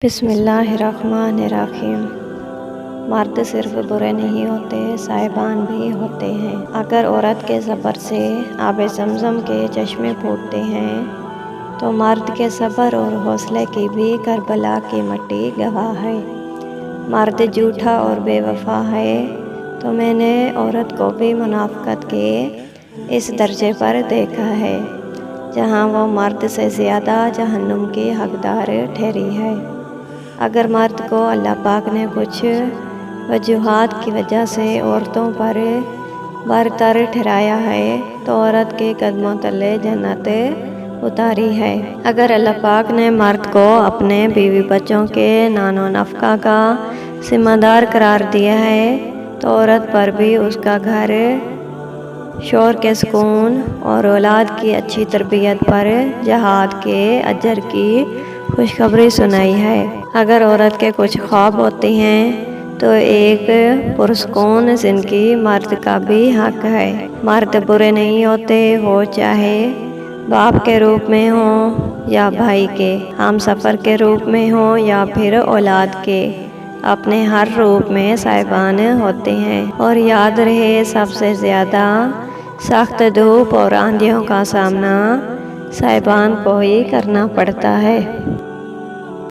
بسم اللہ الرحمن الرحیم۔ مرد صرف برے نہیں ہوتے، صاحبان بھی ہوتے ہیں۔ اگر عورت کے صبر سے آب زمزم کے چشمے پھوٹتے ہیں تو مرد کے صبر اور حوصلے کی بھی کربلا کی مٹی گواہ ہے۔ مرد جھوٹا اور بے وفا ہے تو میں نے عورت کو بھی منافقت کے اس درجے پر دیکھا ہے جہاں وہ مرد سے زیادہ جہنم کی حقدار ٹھہری ہے۔ اگر مرد کو اللہ پاک نے کچھ وجوہات کی وجہ سے عورتوں پر برتر ٹھہرایا ہے تو عورت کے قدموں تلے جنت اتاری ہے۔ اگر اللہ پاک نے مرد کو اپنے بیوی بچوں کے نان و نفقہ کا ذمہ دار قرار دیا ہے تو عورت پر بھی اس کا گھر، شوہر کے سکون اور اولاد کی اچھی تربیت پر جہاد کے اجر کی خوشخبری سنائی ہے۔ اگر عورت کے کچھ خواب ہوتے ہیں تو ایک پرسکون زندگی مرد کا بھی حق ہے۔ مرد برے نہیں ہوتے، وہ چاہے باپ کے روپ میں ہوں یا بھائی کے، ہم سفر کے روپ میں ہوں یا پھر اولاد کے، اپنے ہر روپ میں صاحبان ہوتے ہیں۔ اور یاد رہے، سب سے زیادہ سخت دھوپ اور آندھیوں کا سامنا صاحبان کو ہی کرنا پڑتا ہے۔